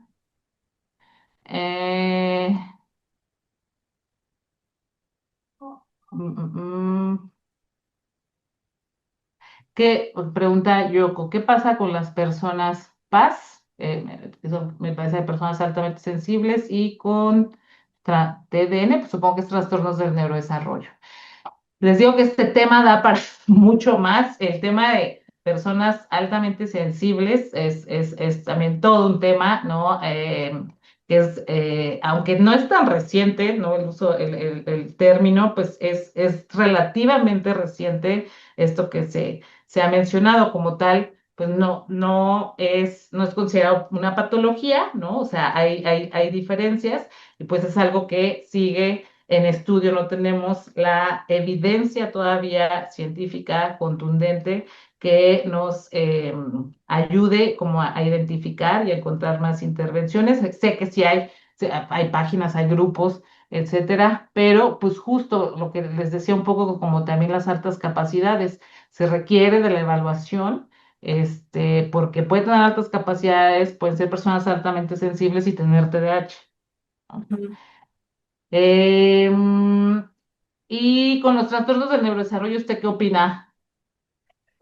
Eh, mm, mm, mm. Pregunta Yoko, ¿qué pasa con las personas PAS? Eso me parece de personas altamente sensibles y con TDN, pues supongo que es trastornos del neurodesarrollo. Les digo que este tema da para mucho más. El tema de personas altamente sensibles es también todo un tema, ¿no? Aunque no es tan reciente, ¿no? El uso, el término, pues es relativamente reciente esto que se ha mencionado como tal, pues no es considerado una patología, ¿no? O sea, hay diferencias y pues es algo que sigue en estudio, no tenemos la evidencia todavía científica contundente que nos ayude como a identificar y a encontrar más intervenciones. Sé que sí hay páginas, hay grupos, etcétera, pero pues justo lo que les decía un poco como también las altas capacidades, se requiere de la evaluación. Porque pueden tener altas capacidades, pueden ser personas altamente sensibles y tener TDAH, ¿no? Ujú. Em, y con los trastornos del neurodesarrollo, ¿usted qué opina,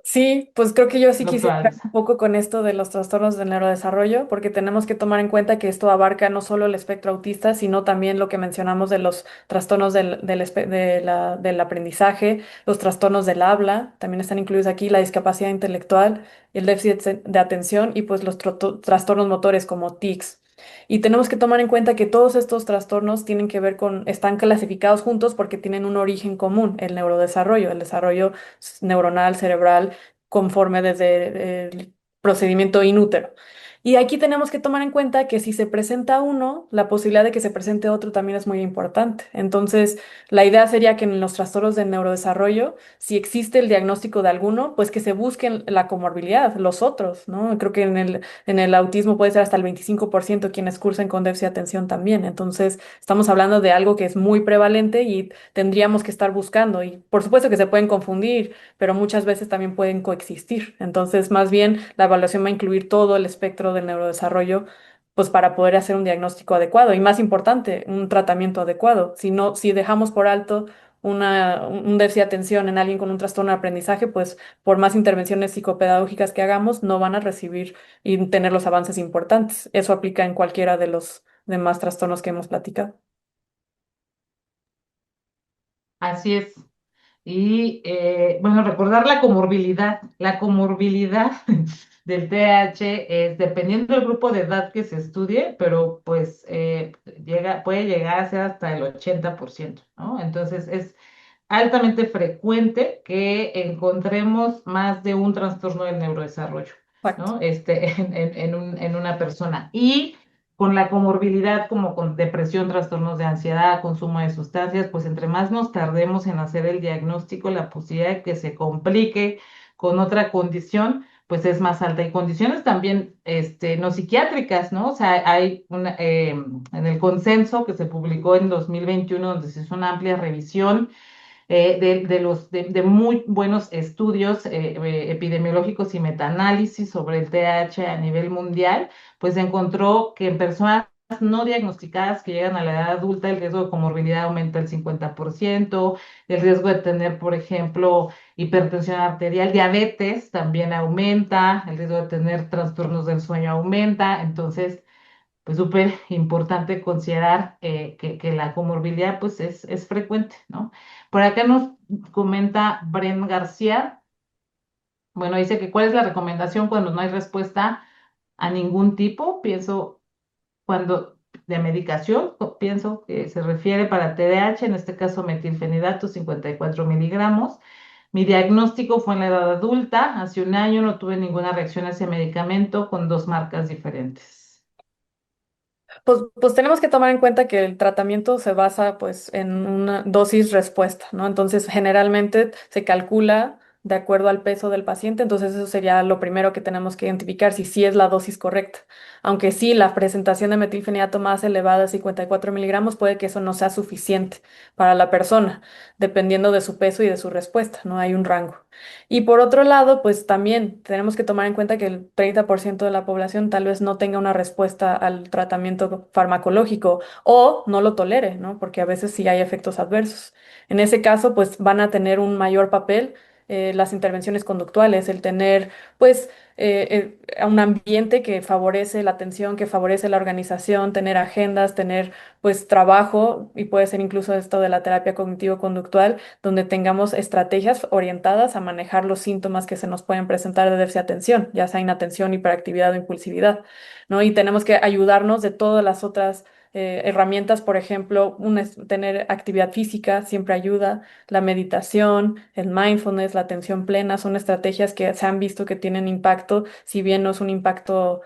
Sí, pues creo que yo sí quisiera doctora hablar un Luisa? poco con esto de los trastornos del neurodesarrollo, porque tenemos que tomar en cuenta que esto abarca no solo el espectro autista, sino también lo que mencionamos de los trastornos del aprendizaje, los trastornos del habla, también están incluidos aquí, la discapacidad intelectual, el déficit de atención y pues los trastornos motores como tics. Y tenemos que tomar en cuenta que todos estos trastornos tienen que ver están clasificados juntos porque tienen un origen común, el neurodesarrollo, el desarrollo neuronal, cerebral conforme desde el procedimiento inútero. Y aquí tenemos que tomar en cuenta que si se presenta uno, la posibilidad de que se presente otro también es muy importante. Entonces, la idea sería que en los trastornos del neurodesarrollo, si existe el diagnóstico de alguno, pues que se busquen la comorbilidad, los otros, ¿no? Creo que en el autismo puede ser hasta el 25% quienes cursan con déficit de atención también. Entonces, estamos hablando de algo que es muy prevalente y tendríamos que estar buscando. Y por supuesto que se pueden confundir, pero muchas veces también pueden coexistir. Entonces, más bien, la evaluación va a incluir todo el espectro del neurodesarrollo, pues para poder hacer un diagnóstico adecuado y más importante, un tratamiento adecuado. Si no, si dejamos por alto un déficit de atención en alguien con un trastorno de aprendizaje, pues por más intervenciones psicopedagógicas que hagamos, no van a recibir y tener los avances importantes. Eso aplica en cualquiera de los demás trastornos que hemos platicado. Así es. Y bueno, recordar la comorbilidad. La comorbilidad del TDAH es dependiendo del grupo de edad que se estudie, pero pues puede llegar a ser hasta el 80%, ¿no? Entonces es altamente frecuente que encontremos más de un trastorno del neurodesarrollo, Exacto. ¿no? En una persona. Y con la comorbilidad como con depresión, trastornos de ansiedad, consumo de sustancias, pues entre más nos tardemos en hacer el diagnóstico, la posibilidad de que se complique con otra condición, pues es más alta. Y condiciones también no psiquiátricas, ¿no? O sea, en el consenso que se publicó en 2021, donde se hizo una amplia revisión, de muy buenos estudios epidemiológicos y metaanálisis sobre el TDAH a nivel mundial, pues encontró que en personas no diagnosticadas que llegan a la edad adulta, el riesgo de comorbilidad aumenta el 50%, el riesgo de tener, por ejemplo, hipertensión arterial, diabetes también aumenta, el riesgo de tener trastornos del sueño aumenta, entonces pues súper importante considerar que la comorbilidad pues es frecuente, ¿no? Por acá nos comenta Bren García, bueno, dice que cuál es la recomendación cuando no hay respuesta a ningún tipo, pienso cuando de medicación, pienso que se refiere para TDAH, en este caso metilfenidato 54 miligramos. Mi diagnóstico fue en la edad adulta, hace un año no tuve ninguna reacción a ese medicamento con dos marcas diferentes. Pues tenemos que tomar en cuenta que el tratamiento se basa pues en una dosis respuesta, ¿no? Entonces generalmente se calcula de acuerdo al peso del paciente, entonces eso sería lo primero que tenemos que identificar si sí es la dosis correcta. Aunque sí, la presentación de metilfenidato más elevada, 54 miligramos, puede que eso no sea suficiente para la persona, dependiendo de su peso y de su respuesta, ¿no? Hay un rango. Y por otro lado, pues también tenemos que tomar en cuenta que el 30% de la población tal vez no tenga una respuesta al tratamiento farmacológico o no lo tolere, ¿no? Porque a veces sí hay efectos adversos. En ese caso, pues van a tener un mayor papel las intervenciones conductuales, el tener, pues, un ambiente que favorece la atención, que favorece la organización, tener agendas, tener, pues, trabajo, y puede ser incluso esto de la terapia cognitivo-conductual donde tengamos estrategias orientadas a manejar los síntomas que se nos pueden presentar de déficit de atención, ya sea inatención, hiperactividad o impulsividad, ¿no? Y tenemos que ayudarnos de todas las otras herramientas, por ejemplo, tener actividad física siempre ayuda, la meditación, el mindfulness, la atención plena, son estrategias que se han visto que tienen impacto, si bien no es un impacto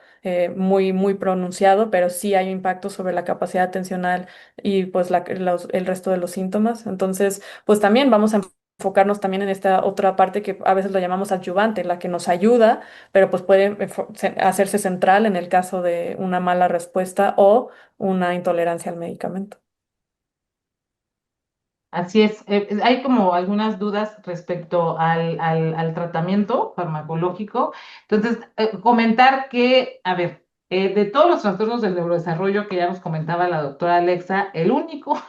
muy pronunciado, pero sí hay impacto sobre la capacidad atencional y pues el resto de los síntomas. Entonces, pues también vamos a enfocarnos también en esta otra parte que a veces lo llamamos adyuvante, la que nos ayuda, pero pues puede hacerse central en el caso de una mala respuesta o una intolerancia al medicamento. Así es, hay como algunas dudas respecto al tratamiento farmacológico. Entonces, comentar que, a ver, de todos los trastornos del neurodesarrollo que ya nos comentaba la doctora Alexa, el único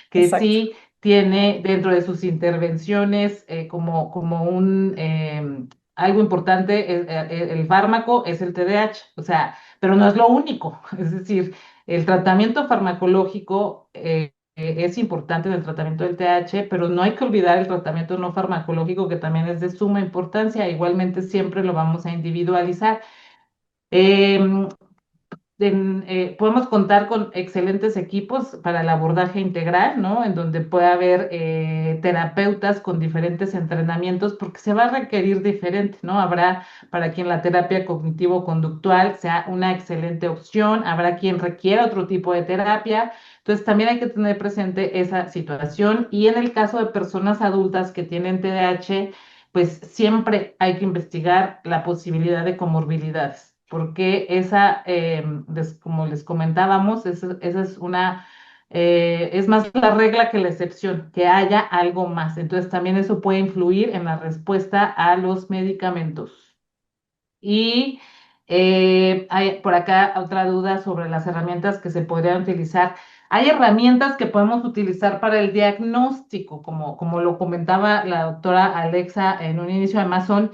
que Exacto. sí tiene dentro de sus intervenciones como algo importante, el fármaco es el TDAH, o sea, pero no es lo único. Es decir, el tratamiento farmacológico es importante en el tratamiento del TH, pero no hay que olvidar el tratamiento no farmacológico, que también es de suma importancia. Igualmente, siempre lo vamos a individualizar. Em, Podemos contar con excelentes equipos para el abordaje integral, ¿no? En donde puede haber terapeutas con diferentes entrenamientos, porque se va a requerir diferente, ¿no? Habrá para quien la terapia cognitivo-conductual sea una excelente opción, habrá quien requiera otro tipo de terapia. Entonces, también hay que tener presente esa situación. Y en el caso de personas adultas que tienen TDAH, pues siempre hay que investigar la posibilidad de comorbilidades, porque como les comentábamos, esa es es más la regla que la excepción, que haya algo más. Entonces también eso puede influir en la respuesta a los medicamentos. Y hay por acá otra duda sobre las herramientas que se podrían utilizar. Hay herramientas que podemos utilizar para el diagnóstico, como lo comentaba la doctora Alexa en un inicio, además son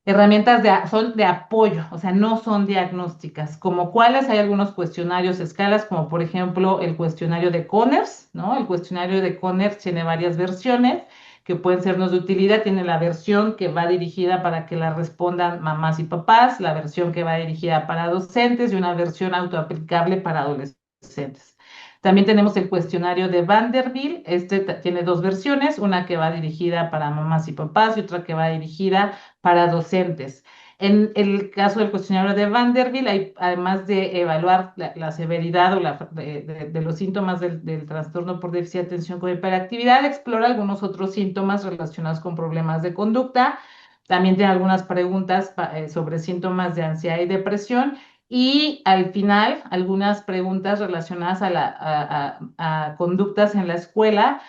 herramientas son de apoyo, o sea, no son diagnósticas. Como cuáles, hay algunos cuestionarios, escalas, como por ejemplo el cuestionario de Conners, ¿no? El cuestionario de Conners tiene varias versiones que pueden sernos de utilidad. Tiene la versión que va dirigida para que la respondan mamás y papás, la versión que va dirigida para docentes y una versión autoaplicable para adolescentes. También tenemos el cuestionario de Vanderbilt. Este tiene dos versiones, una que va dirigida para mamás y papás y otra que va dirigida para docentes. En el caso del cuestionario de Vanderbilt, además de evaluar la severidad o de los síntomas del trastorno por déficit de atención con hiperactividad, explora algunos otros síntomas relacionados con problemas de conducta. También tiene algunas preguntas sobre síntomas de ansiedad y depresión. y al final algunas preguntas relacionadas a conductas en la escuela,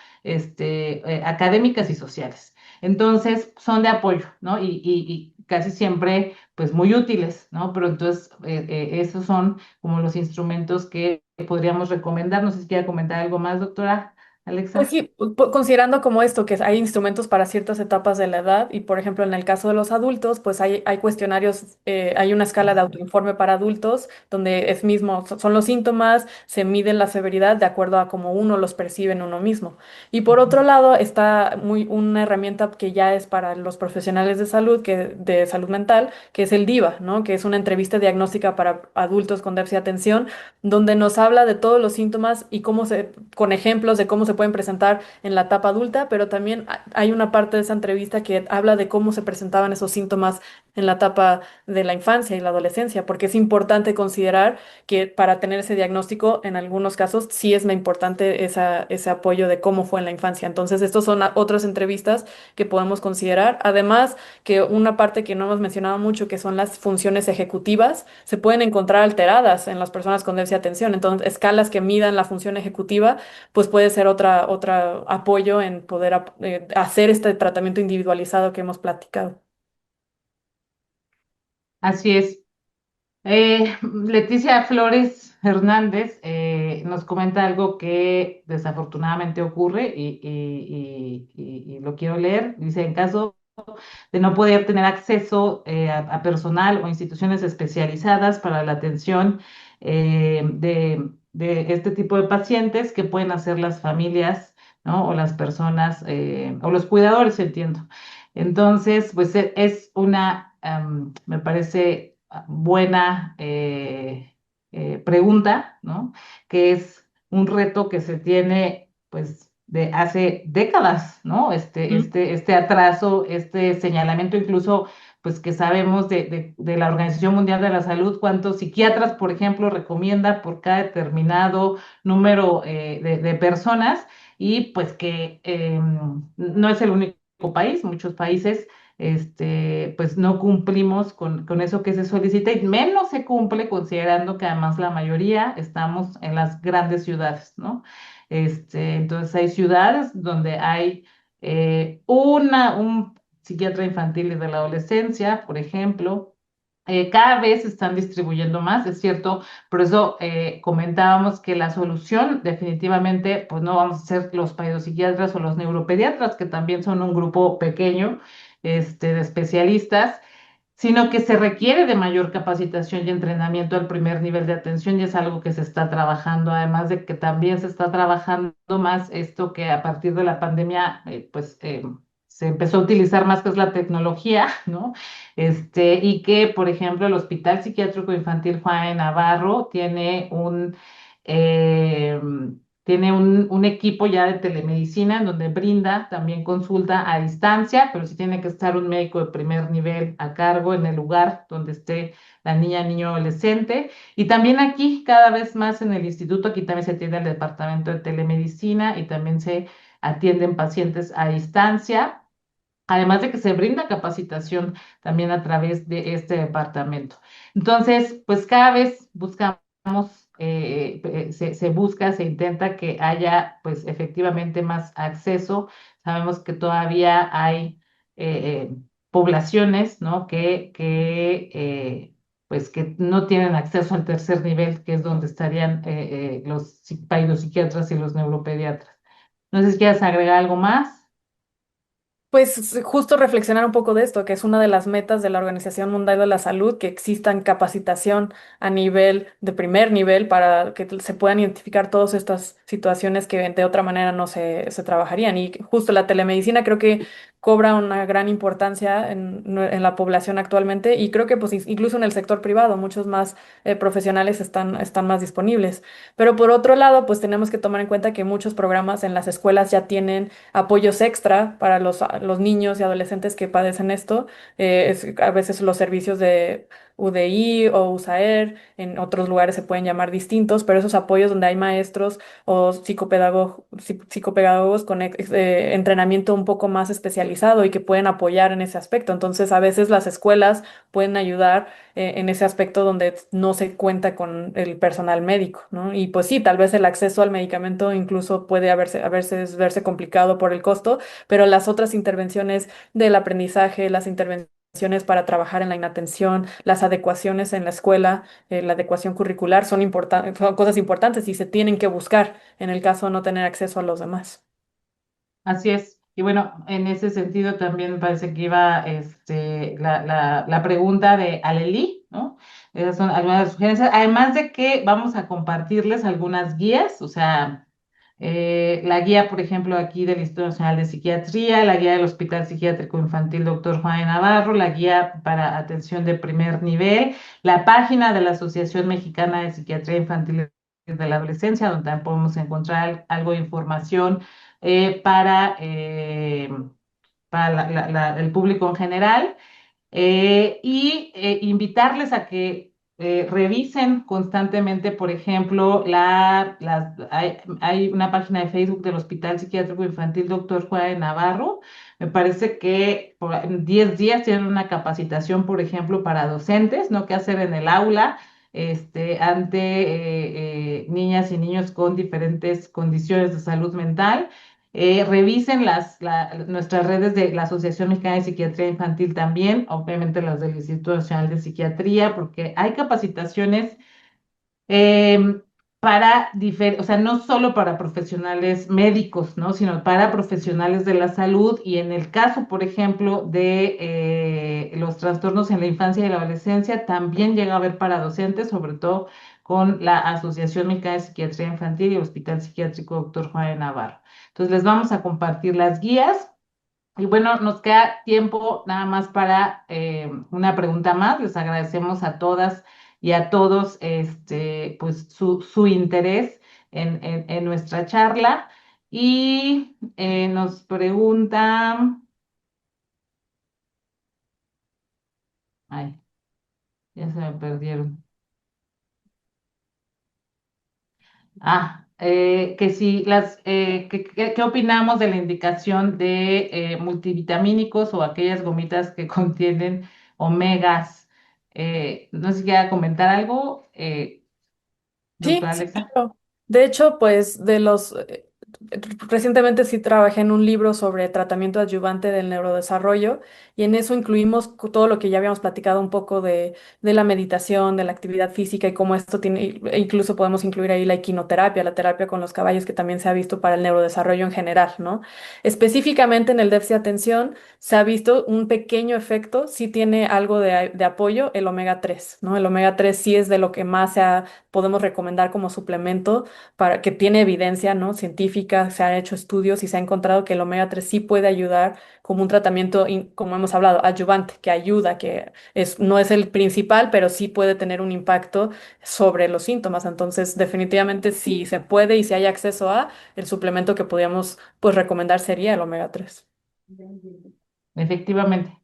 académicas y sociales. Entonces, son de apoyo, ¿no? Y casi siempre, pues, muy útiles, ¿no? Pero entonces, esos son como los instrumentos que podríamos recomendar. No sé si quiere comentar algo más, doctora Pues Alexa. sí, considerando como esto, que hay instrumentos para ciertas etapas de la edad y por ejemplo en el caso de los adultos, pues hay cuestionarios, hay una escala de autoinforme para adultos donde es mismo, son los síntomas, se mide la severidad de acuerdo a cómo uno los percibe en uno mismo. Y por otro lado está una herramienta que ya es para los profesionales de salud, de salud mental, que es el DIVA, ¿no? Que es una entrevista diagnóstica para adultos con déficit de atención donde nos habla de todos los síntomas y con ejemplos de cómo se pueden presentar en la etapa adulta, pero también hay una parte de esa entrevista que habla de cómo se presentaban esos síntomas en la etapa de la infancia y la adolescencia, porque es importante considerar que para tener ese diagnóstico, en algunos casos, sí es muy importante ese apoyo de cómo fue en la infancia. Entonces, estos son otras entrevistas que podemos considerar. Además, que una parte que no hemos mencionado mucho, que son las funciones ejecutivas, se pueden encontrar alteradas en las personas con déficit de atención. Entonces, escalas que midan la función ejecutiva, pues puede ser otra apoyo en poder hacer este tratamiento individualizado que hemos platicado. Así es. Leticia Flores Hernández nos comenta algo que desafortunadamente ocurre y lo quiero leer. Dice, en caso de no poder tener acceso a personal o instituciones especializadas para la atención de este tipo de pacientes, que pueden hacer las familias, ¿no? O las personas o los cuidadores, entiendo. Entonces, pues es una, me parece buena pregunta, ¿no? Que es un reto que se tiene, pues, de hace décadas, ¿no? Mm. Este atraso, este señalamiento, incluso, pues, que sabemos de la Organización Mundial de la Salud, cuántos psiquiatras, por ejemplo, recomienda por cada determinado número de personas, y pues que no es el único país, muchos países pues no cumplimos con eso que se solicita, y menos se cumple considerando que además la mayoría estamos en las grandes ciudades, ¿no? Entonces hay ciudades donde hay un psiquiatra infantil y de la adolescencia, por ejemplo. Cada vez se están distribuyendo más, es cierto, por eso comentábamos que la solución definitivamente, pues no vamos a ser los psiquiatras o los neuropediatras, que también son un grupo pequeño de especialistas, sino que se requiere de mayor capacitación y entrenamiento al primer nivel de atención, y es algo que se está trabajando, además de que también se está trabajando más esto que a partir de la pandemia, se empezó a utilizar más, que es la tecnología, ¿no? Y que, por ejemplo, el Hospital Psiquiátrico Infantil Juan Navarro eh, tiene un equipo ya de telemedicina en donde brinda también consulta a distancia, pero sí tiene que estar un médico de primer nivel a cargo en el lugar donde esté la niña, niño, adolescente. Y también aquí, cada vez más en el instituto, aquí también se atiende el departamento de telemedicina y también se atienden pacientes a distancia. Además de que se brinda capacitación también a través de este departamento. Entonces, pues cada vez buscamos, se busca, se intenta que haya pues efectivamente más acceso. Sabemos que todavía hay poblaciones, ¿no? Pues que no tienen acceso al tercer nivel, que es donde estarían los psiquiatras y los neuropediatras. No sé si quieres agregar algo más. Pues justo reflexionar un poco de esto, que es una de las metas de la Organización Mundial de la Salud, que existan capacitación a nivel de primer nivel para que se puedan identificar todas estas situaciones que de otra manera no se trabajarían. Y justo la telemedicina creo que cobra una gran importancia en la población actualmente y creo que pues incluso en el sector privado muchos más profesionales están más disponibles. Pero por otro lado, pues tenemos que tomar en cuenta que muchos programas en las escuelas ya tienen apoyos extra para los niños y adolescentes que padecen esto. A veces los servicios UDI o USAER, en otros lugares se pueden llamar distintos, pero esos apoyos donde hay maestros o psicopedagogos con entrenamiento un poco más especializado y que pueden apoyar en ese aspecto. Entonces, a veces las escuelas pueden ayudar en ese aspecto donde no se cuenta con el personal médico, ¿no? Y pues sí, tal vez el acceso al medicamento incluso puede a veces verse complicado por el costo, pero las otras intervenciones del aprendizaje, las intervenciones para trabajar en la inatención, las adecuaciones en la escuela, la adecuación curricular son cosas importantes y se tienen que buscar en el caso de no tener acceso a los demás. Así es. Y bueno, en ese sentido también me parece que iba la pregunta de Aleli, ¿no? Esas son algunas de las sugerencias. Además de que vamos a compartirles algunas guías, o sea, la guía, por ejemplo, aquí del Instituto Nacional de Psiquiatría, la guía del Hospital Psiquiátrico Infantil Dr. Juan de Navarro, la guía para atención de primer nivel, la página de la Asociación Mexicana de Psiquiatría Infantil y de la Adolescencia, donde también podemos encontrar algo de información para el público en general y invitarles a que revisen constantemente, por ejemplo, hay una página de Facebook del Hospital Psiquiátrico Infantil Dr. Juan de Navarro. Me parece que en 10 días tienen una capacitación, por ejemplo, para docentes, ¿no? ¿Qué hacer en el aula? Ante niñas y niños con diferentes condiciones de salud mental. Revisen nuestras redes de la Asociación Mexicana de Psiquiatría Infantil también, obviamente las del Instituto Nacional de Psiquiatría, porque hay capacitaciones eh, o sea, no solo para profesionales médicos, ¿no? Sino para profesionales de la salud y en el caso, por ejemplo, de los trastornos en la infancia y la adolescencia, también llega a haber para docentes, sobre todo con la Asociación Mexicana de Psiquiatría Infantil y el Hospital Psiquiátrico Dr. Juan de Navarro. Entonces, les vamos a compartir las guías. Y bueno, nos queda tiempo nada más para una pregunta más. Les agradecemos a todas y a todos pues, su interés en nuestra charla. Y nos pregunta, ay, ya se me perdieron. Que si ¿qué opinamos de la indicación de multivitamínicos o aquellas gomitas que contienen omegas? No sé si quiera comentar algo, Sí, doctora sí, Alexa. claro. De hecho, pues recientemente sí trabajé en un libro sobre tratamiento adyuvante del neurodesarrollo y en eso incluimos todo lo que ya habíamos platicado un poco de la meditación, de la actividad física y cómo esto tiene, e incluso podemos incluir ahí la equinoterapia, la terapia con los caballos que también se ha visto para el neurodesarrollo en general, ¿no? Específicamente en el déficit de atención se ha visto un pequeño efecto, sí tiene algo de apoyo, el omega 3, ¿no? El omega 3 sí es de lo que más podemos recomendar como suplemento para que tiene evidencia, ¿no? Científica, se han hecho estudios y se ha encontrado que el omega 3 sí puede ayudar como un tratamiento, como hemos hablado, adyuvante, que ayuda, no es el principal, pero sí puede tener un impacto sobre los síntomas. Entonces, definitivamente, si se puede y si hay acceso a, el suplemento que podríamos, pues, recomendar sería el omega 3. Efectivamente,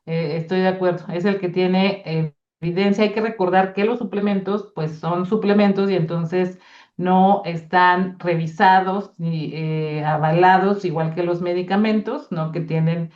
estoy de acuerdo. Es el que tiene evidencia. Hay que recordar que los suplementos, pues son suplementos y entonces no están revisados ni avalados, igual que los medicamentos, ¿no? Que tienen,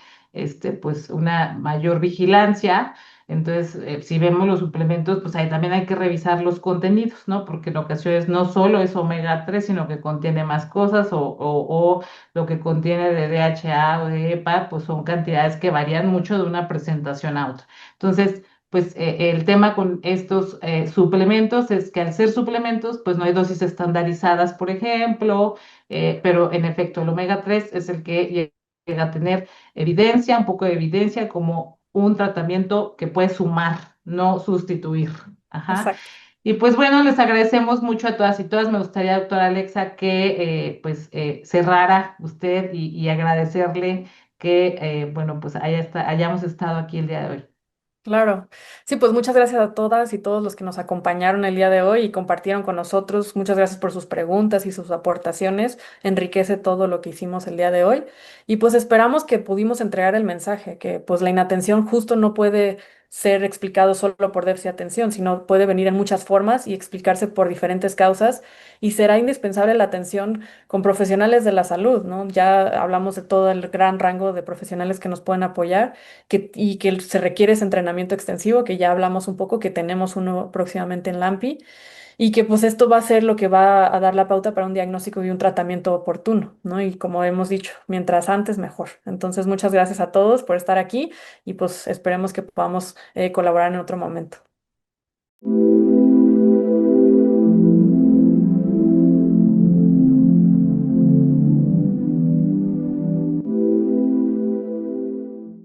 pues, una mayor vigilancia. Entonces, si vemos los suplementos, pues ahí también hay que revisar los contenidos, ¿no? Porque en ocasiones no solo es omega 3 sino que contiene más cosas o lo que contiene de DHA o de EPA, pues son cantidades que varían mucho de una presentación a otra. Entonces, pues el tema con estos suplementos es que al ser suplementos, pues no hay dosis estandarizadas, por ejemplo, pero en efecto el omega 3 es el que llega a tener evidencia, un poco de evidencia como un tratamiento que puede sumar, no sustituir. Ajá. Exacto. Y pues bueno, les agradecemos mucho a todas y todas. Me gustaría, doctora Alexa, que pues cerrara usted y agradecerle que, bueno, pues hayamos estado aquí el día de hoy. Claro. Sí, pues muchas gracias a todas y todos los que nos acompañaron el día de hoy y compartieron con nosotros. Muchas gracias por sus preguntas y sus aportaciones. Enriquece todo lo que hicimos el día de hoy. Y pues esperamos que pudimos entregar el mensaje, que pues la inatención justo no puede ser explicado solo por déficit de atención, sino puede venir en muchas formas y explicarse por diferentes causas y será indispensable la atención con profesionales de la salud, ¿no? Ya hablamos de todo el gran rango de profesionales que nos pueden apoyar y que se requiere ese entrenamiento extensivo, que ya hablamos un poco, que tenemos uno próximamente en LAMPI y que pues esto va a ser lo que va a dar la pauta para un diagnóstico y un tratamiento oportuno, ¿no? Y como hemos dicho, mientras antes mejor. Entonces, muchas gracias a todos por estar aquí y pues esperemos que podamos colaborar en otro momento.